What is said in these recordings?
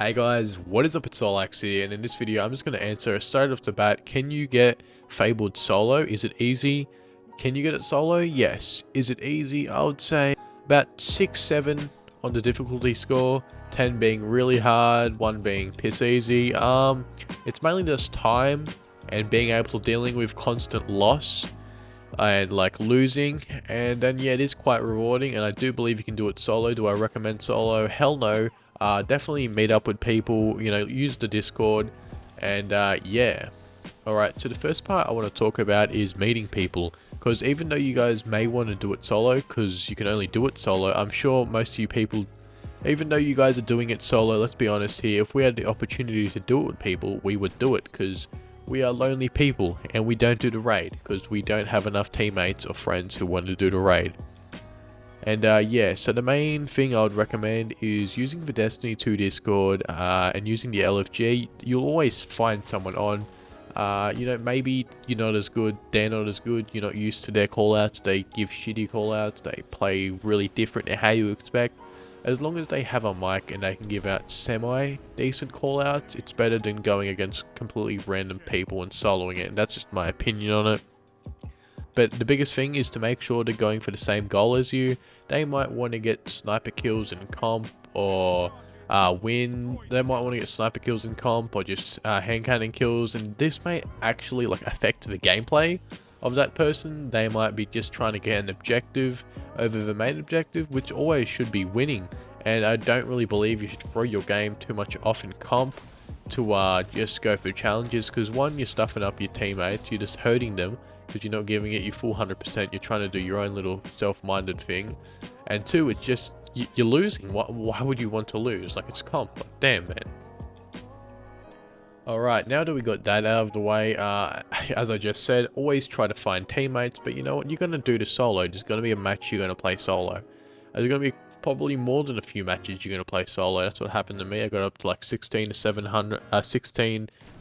Hey guys, what is up? It's SOLAX here, and in this video I'm just going to answer straight off the bat, can you get Fabled solo? Is it easy? Can you get it solo? Yes. Is it easy? I would say about 6, 7 on the difficulty score, 10 being really hard, 1 being piss easy. It's mainly just time and being able to dealing with constant loss and like losing, and then yeah, it is quite rewarding, and I do believe you can do it solo. Do I recommend solo? Hell no. Definitely meet up with people, use the Discord, and yeah. Alright, so the first part I want to talk about is meeting people, because even though you guys may want to do it solo, because you can only do it solo, I'm sure most of you people, even though you guys are doing it solo, let's be honest here, if we had the opportunity to do it with people, we would do it, because we are lonely people, and we don't do the raid, because we don't have enough teammates or friends who want to do the raid. And yeah, so the main thing I would recommend is using the Destiny 2 Discord and using the LFG. You'll always find someone on. Maybe you're not as good, they're not as good, you're not used to their callouts, they give shitty callouts, they play really different to how you expect. As long as they have a mic and they can give out semi-decent callouts, it's better than going against completely random people and soloing it, and that's just my opinion on it. But the biggest thing is to make sure they're going for the same goal as you. They might want to get sniper kills in comp or win. They might want to get sniper kills in comp or just hand cannon kills. And this may actually affect the gameplay of that person. They might be just trying to get an objective over the main objective, which always should be winning. And I don't really believe you should throw your game too much off in comp to just go for challenges. Because one, you're stuffing up your teammates, you're just hurting them, because you're not giving it your full 100%, you're trying to do your own little self-minded thing. And two, it's just, you're losing. Why would you want to lose? It's comp. Damn, man. Alright, now that we got that out of the way, as I just said, always try to find teammates, but you know what, you're going to do the solo. There's going to be a match you're going to play solo. There's going to be probably more than a few matches you're going to play solo. That's what happened to me. I got up to 16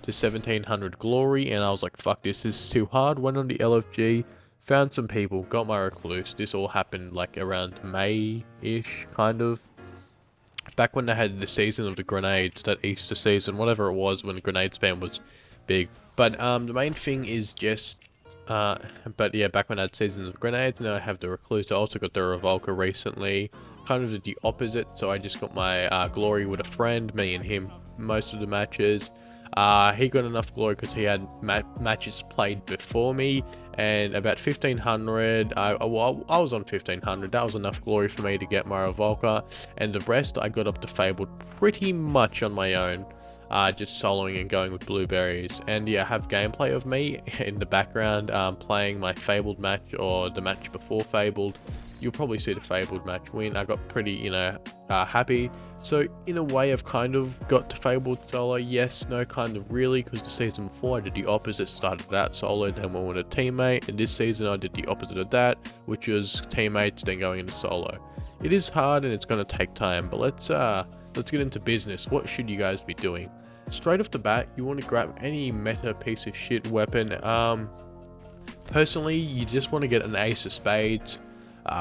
to 1700 glory, and I was like, fuck, this is too hard. Went on the LFG, found some people, got my recluse. This all happened around May-ish, kind of. Back when they had the season of the grenades, that Easter season, whatever it was, when the grenade spam was big. But the main thing is just, but yeah, back when I had seasons of grenades, now I have the recluse. I also got the revolver recently, kind of did the opposite. So I just got my glory with a friend, me and him, most of the matches. He got enough glory because he had matches played before me, and about 1500, I was on 1500, that was enough glory for me to get my revolver, and the rest I got up to Fabled pretty much on my own, just soloing and going with blueberries. And yeah, I have gameplay of me in the background playing my Fabled match or the match before Fabled. You'll probably see the Fabled match win. I got pretty, happy. So in a way, I've kind of got to Fabled solo. Yes, no, kind of really, because the season before I did the opposite. Started out solo, then went with a teammate. And this season I did the opposite of that, which was teammates, then going into solo. It is hard and it's going to take time, but let's get into business. What should you guys be doing? Straight off the bat, you want to grab any meta piece of shit weapon. Personally, you just want to get an ace of spades.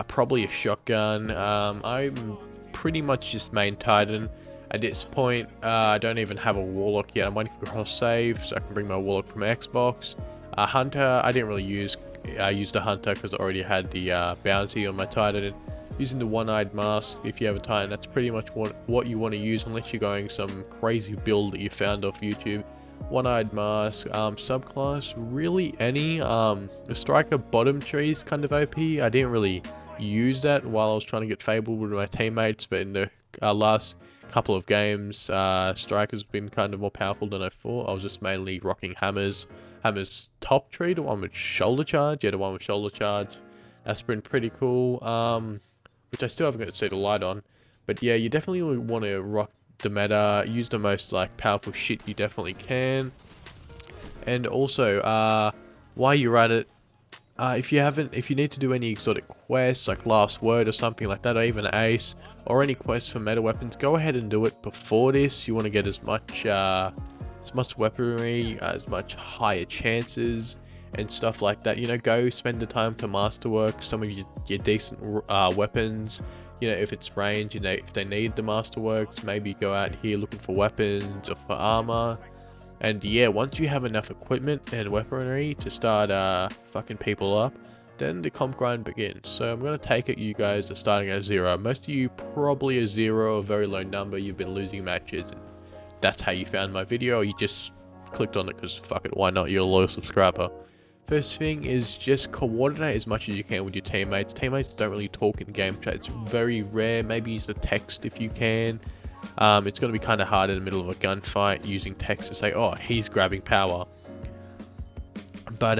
Probably a shotgun. I'm pretty much just main Titan. At this point, I don't even have a Warlock yet. I'm waiting for cross save so I can bring my Warlock from Xbox. Hunter, I didn't really use. I used a Hunter because I already had the bounty on my Titan. Using the one-eyed mask, if you have a Titan, that's pretty much what you want to use, unless you're going some crazy build that you found off YouTube. One-eyed mask, subclass, really any. The striker bottom tree is kind of OP. I didn't really use that while I was trying to get Fabled with my teammates, but in the last couple of games, striker's been kind of more powerful than I thought. I was just mainly rocking hammers. Hammers top tree, the one with shoulder charge. Yeah, the one with shoulder charge. That's been pretty cool. Which I still haven't got to see the light on. But yeah, you definitely want to rock the meta, use the most powerful shit you definitely can. And also, while you're at it, if you need to do any exotic quests like Last Word or something like that, or even Ace, or any quest for meta weapons, go ahead and do it before this. You want to get as much weaponry, as much higher chances and stuff like that. Go spend the time to masterwork some of your decent weapons. You know, if it's range, you know, if they need the masterworks, maybe go out here looking for weapons or for armor. And yeah, once you have enough equipment and weaponry to start fucking people up, then the comp grind begins. So I'm going to take it you guys are starting at 0. Most of you probably a 0, a very low number. You've been losing matches, and that's how you found my video, or you just clicked on it because fuck it, why not? You're a loyal subscriber. First thing is just coordinate as much as you can with your teammates. Teammates don't really talk in game chat. It's very rare. Maybe use the text if you can. It's going to be kind of hard in the middle of a gunfight using text to say, oh, he's grabbing power. But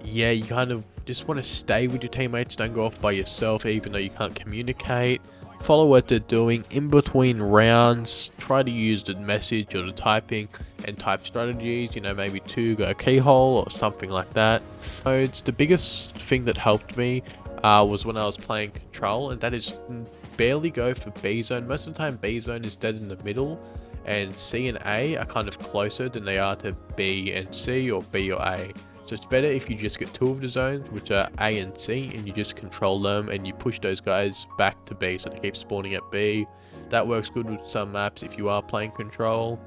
yeah, you kind of just want to stay with your teammates. Don't go off by yourself, even though you can't communicate. Follow what they're doing in between rounds. Try to use the message or the typing and type strategies. You know, maybe 2 go keyhole or something like that. So it's the biggest thing that helped me was when I was playing control, and that is barely go for B zone. Most of the time B zone is dead in the middle, and C and A are kind of closer than they are to B and C or B or A. So it's better if you just get 2 of the zones, which are A and C, and you just control them and you push those guys back to B so they keep spawning at B. That works good with some maps if you are playing control.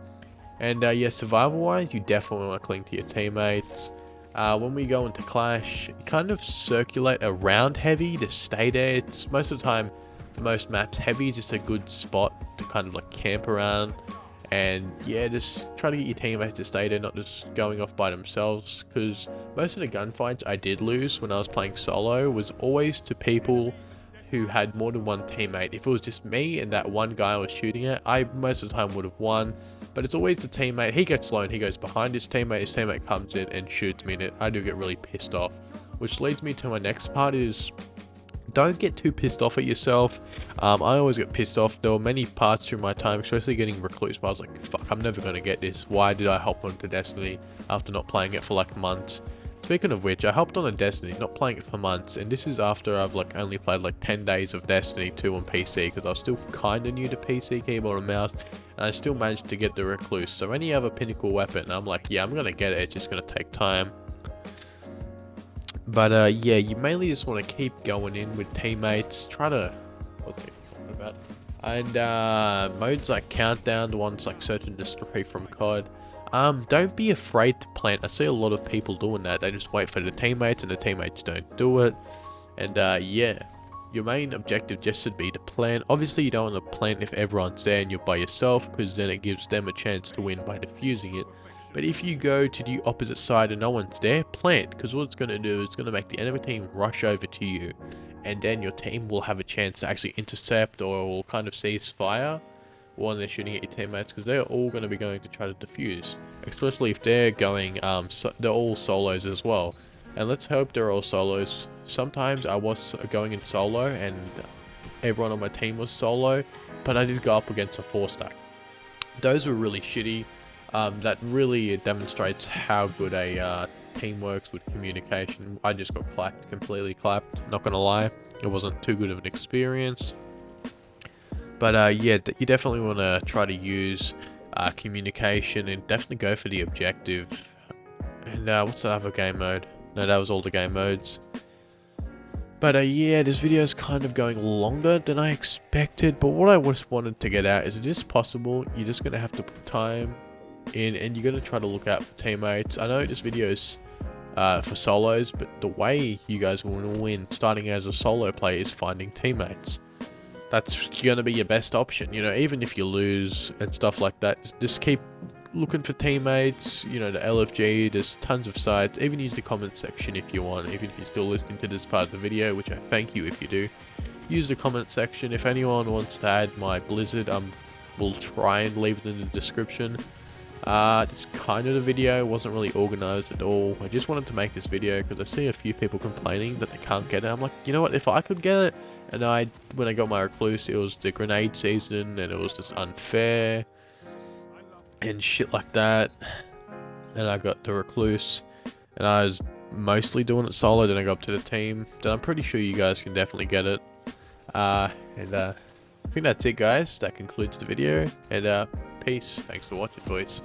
And yeah, survival wise, you definitely want to cling to your teammates. When we go into clash, you kind of circulate around heavy to stay there. It's most of the time, for most maps, heavy is just a good spot to kind of like camp around. And yeah, just try to get your teammates to stay there, not just going off by themselves, because most of the gunfights I did lose when I was playing solo was always to people who had more than one teammate. If it was just me and that one guy I was shooting at, I most of the time would have won. But it's always the teammate. He gets low and he goes behind his teammate comes in and shoots me, and I do get really pissed off. Which leads me to my next part is, don't get too pissed off at yourself. I always get pissed off. There were many parts through my time, especially getting recluse, but I was like, fuck, I'm never going to get this. Why did I hop onto Destiny after not playing it for like months? Speaking of which, I hopped on a Destiny, not playing it for months, and this is after I've like only played like 10 days of Destiny 2 on PC, because I was still kind of new to PC, keyboard and mouse, and I still managed to get the recluse. So any other Pinnacle weapon, I'm like, yeah, I'm going to get it, it's just going to take time. But yeah, you mainly just want to keep going in with teammates. Try to, what's it talking about? And modes like Countdown, the ones like Search and Destroy from COD. Don't be afraid to plant. I see a lot of people doing that. They just wait for the teammates, and the teammates don't do it. And yeah, your main objective just should be to plant. Obviously, you don't want to plant if everyone's there and you're by yourself, because then it gives them a chance to win by defusing it. But if you go to the opposite side and no one's there, plant, because what it's going to do is it's going to make the enemy team rush over to you, and then your team will have a chance to actually intercept or will kind of cease fire when they're shooting at your teammates, because they're all going to be going to try to defuse, especially if they're going, they're all solos as well. And let's hope they're all solos. Sometimes I was going in solo and everyone on my team was solo, but I did go up against a 4-stack. Those were really shitty. That really demonstrates how good a team works with communication. I just got clapped, completely clapped, not gonna lie. It wasn't too good of an experience. But yeah, you definitely want to try to use communication and definitely go for the objective. And what's the other game mode? No, that was all the game modes. But yeah, this video is kind of going longer than I expected. But what I just wanted to get out is, it is possible. You're just going to have to put time in, and you're going to try to look out for teammates. I know this video is for solos, but the way you guys want to win starting as a solo player is finding teammates. That's going to be your best option, you know, even if you lose and stuff like that. Just keep looking for teammates, you know, the LFG, there's tons of sites. Even use the comment section if you want, even if you're still listening to this part of the video, which I thank you if you do. Use the comment section. If anyone wants to add my Blizzard, we'll try and leave it in the description. This kind of the video wasn't really organized at all. I just wanted to make this video because I see a few people complaining that they can't get it. I'm like, you know what, if I could get it, and when I got my recluse, it was the grenade season, and it was just unfair and shit like that, and I got the recluse, and I was mostly doing it solo, then I got up to the team, then I'm pretty sure you guys can definitely get it. I think that's it, guys. That concludes the video, and peace. Thanks for watching, boys.